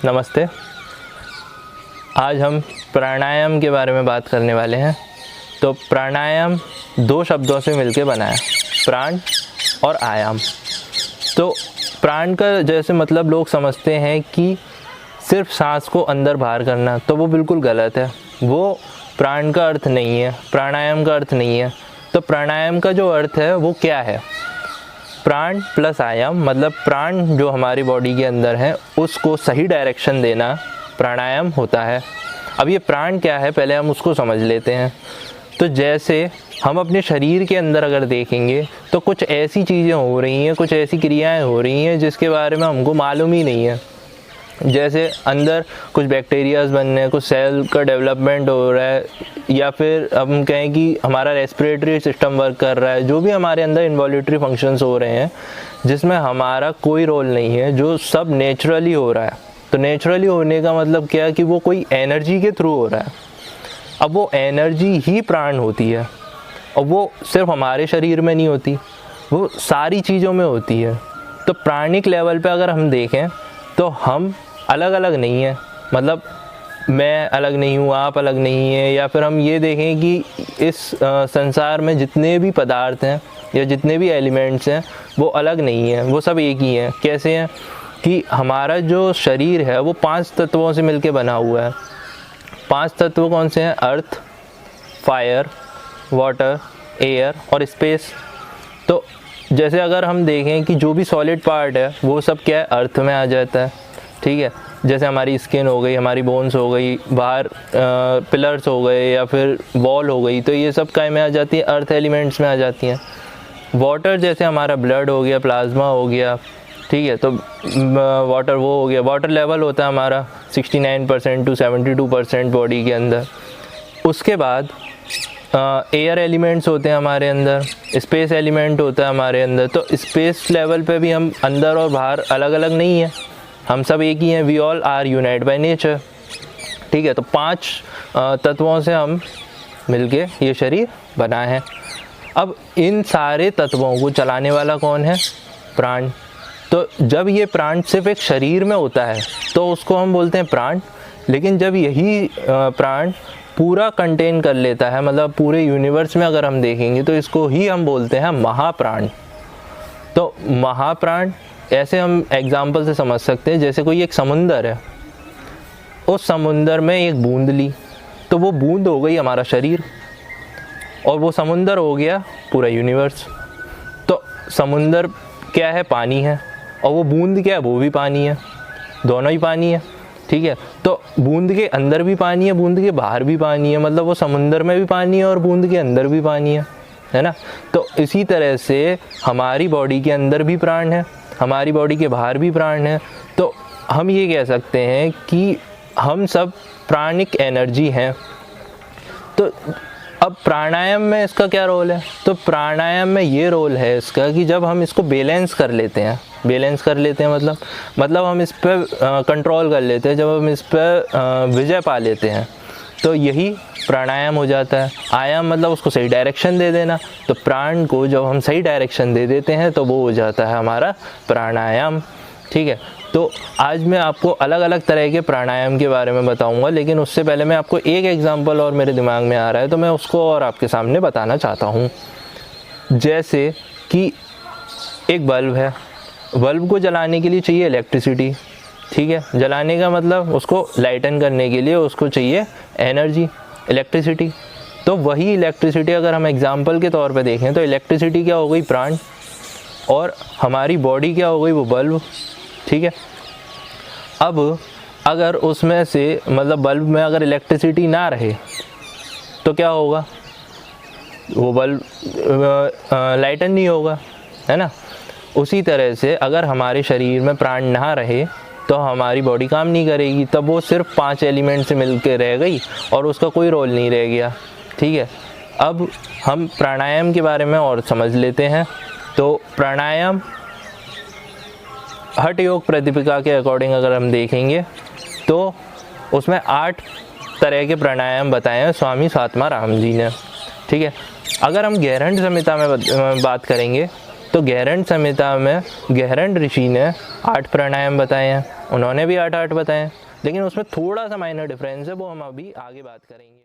नमस्ते। आज हम प्राणायाम के बारे में बात करने वाले हैं। तो प्राणायाम दो शब्दों से मिलकर बना है, प्राण और आयाम। तो प्राण का जैसे मतलब लोग समझते हैं कि सिर्फ सांस को अंदर बाहर करना, तो वो बिल्कुल गलत है। वो प्राण का अर्थ नहीं है, प्राणायाम का अर्थ नहीं है। तो प्राणायाम का जो अर्थ है वो क्या है? प्राण प्लस आयाम, मतलब प्राण जो हमारी बॉडी के अंदर है उसको सही डायरेक्शन देना प्राणायाम होता है। अब ये प्राण क्या है पहले हम उसको समझ लेते हैं। तो जैसे हम अपने शरीर के अंदर अगर देखेंगे तो कुछ ऐसी चीज़ें हो रही हैं, कुछ ऐसी क्रियाएं हो रही हैं जिसके बारे में हमको मालूम ही नहीं है। जैसे अंदर कुछ बैक्टीरियाज बन रहे हैं, कुछ सेल का डेवलपमेंट हो रहा है, या फिर हम कहें कि हमारा रेस्पिरेटरी सिस्टम वर्क कर रहा है। जो भी हमारे अंदर इन्वॉल्यूटरी फंक्शंस हो रहे हैं जिसमें हमारा कोई रोल नहीं है, जो सब नेचुरली हो रहा है। तो नेचुरली होने का मतलब क्या है कि वो कोई एनर्जी के थ्रू हो रहा है। अब वो एनर्जी ही प्राण होती है, और वो सिर्फ हमारे शरीर में नहीं होती, वो सारी चीज़ों में होती है। तो प्राणिक लेवल पे अगर हम देखें तो हम अलग अलग नहीं हैं, मतलब मैं अलग नहीं हूँ, आप अलग नहीं हैं। या फिर हम ये देखें कि इस संसार में जितने भी पदार्थ हैं या जितने भी एलिमेंट्स हैं वो अलग नहीं हैं, वो सब एक ही हैं। कैसे हैं कि हमारा जो शरीर है वो 5 तत्वों से मिलके बना हुआ है। 5 तत्व कौन से हैं? अर्थ, फायर, वाटर, एयर और स्पेस। तो जैसे अगर हम देखें कि जो भी सॉलिड पार्ट है वो सब क्या है? अर्थ में आ जाता है, ठीक है। जैसे हमारी स्किन हो गई, हमारी बोन्स हो गई, बाहर पिलर्स हो गए या फिर वॉल हो गई, तो ये सब काय में आ जाती है? अर्थ एलिमेंट्स में आ जाती हैं। वाटर जैसे हमारा ब्लड हो गया, प्लाज्मा हो गया, ठीक है। तो वाटर वो हो गया, वाटर लेवल होता है हमारा 69% to 72% बॉडी के अंदर। उसके बाद एयर एलिमेंट्स होते हैं हमारे अंदर, स्पेस एलिमेंट होता है हमारे अंदर। तो स्पेस लेवल पे भी हम अंदर और बाहर अलग अलग नहीं हैं, हम सब एक ही हैं। We all are unite by nature, ठीक है। तो 5 तत्वों से हम मिलके ये शरीर बना है। अब इन सारे तत्वों को चलाने वाला कौन है? प्राण। तो जब ये प्राण सिर्फ एक शरीर में होता है तो उसको हम बोलते हैं प्राण। लेकिन जब यही प्राण पूरा कंटेन कर लेता है, मतलब पूरे यूनिवर्स में अगर हम देखेंगे तो इसको ही हम बोलते हैं महाप्राण। तो महाप्राण ऐसे हम एग्जाम्पल से समझ सकते हैं, जैसे कोई एक समुंदर है, उस समुंदर में एक बूंद ली तो वो बूंद हो गई हमारा शरीर, और वो समुंदर हो गया पूरा यूनिवर्स। तो समुंदर क्या है? पानी है। और वो बूंद क्या है? वो भी पानी है, दोनों ही पानी है, ठीक है। तो बूंद के अंदर भी पानी है, बूंद के बाहर भी पानी है, मतलब वो समुंदर में भी पानी है और बूंद के अंदर भी पानी है ना। तो इसी तरह से हमारी बॉडी के अंदर भी प्राण है, हमारी बॉडी के बाहर भी प्राण है। तो हम ये कह सकते हैं कि हम सब प्राणिक एनर्जी हैं। तो अब प्राणायाम में इसका क्या रोल है? तो प्राणायाम में ये रोल है इसका कि जब हम इसको बैलेंस कर लेते हैं, मतलब हम इस पर कंट्रोल कर लेते हैं, जब हम इस पर विजय पा लेते हैं तो यही प्राणायाम हो जाता है। आयाम मतलब उसको सही डायरेक्शन दे देना। तो प्राण को जब हम सही डायरेक्शन दे देते हैं तो वो हो जाता है हमारा प्राणायाम, ठीक है। तो आज मैं आपको अलग अलग तरह के प्राणायाम के बारे में बताऊंगा, लेकिन उससे पहले मैं आपको एक एग्जांपल और मेरे दिमाग में आ रहा है तो मैं उसको और आपके सामने बताना चाहता हूँ। जैसे कि एक बल्ब है, बल्ब को जलाने के लिए चाहिए इलेक्ट्रिसिटी, ठीक है। जलाने का मतलब उसको लाइटन करने के लिए उसको चाहिए एनर्जी, इलेक्ट्रिसिटी। तो वही इलेक्ट्रिसिटी अगर हम एग्जांपल के तौर पे देखें तो इलेक्ट्रिसिटी क्या हो गई? प्राण। और हमारी बॉडी क्या हो गई? वो बल्ब, ठीक है। अब अगर उसमें से मतलब बल्ब में अगर इलेक्ट्रिसिटी ना रहे तो क्या होगा? वो बल्ब लाइटन नहीं होगा, है ना। उसी तरह से अगर हमारे शरीर में प्राण ना रहे तो हमारी बॉडी काम नहीं करेगी, तब वो सिर्फ 5 एलिमेंट से मिलकर रह गई और उसका कोई रोल नहीं रह गया, ठीक है। अब हम प्राणायाम के बारे में और समझ लेते हैं। तो प्राणायाम हठ योग प्रतिपिका के अकॉर्डिंग अगर हम देखेंगे तो उसमें 8 तरह के प्राणायाम बताए हैं स्वामी स्वात्मा राम जी ने, ठीक है। अगर हम गहरंड संहिता में बात करेंगे तो गहरंड संहिता में गहरंड ऋषि ने 8 प्राणायाम बताए हैं। उन्होंने भी 8 8 बताए, लेकिन उसमें थोड़ा सा माइनर डिफरेंस है, वो हम अभी आगे बात करेंगे।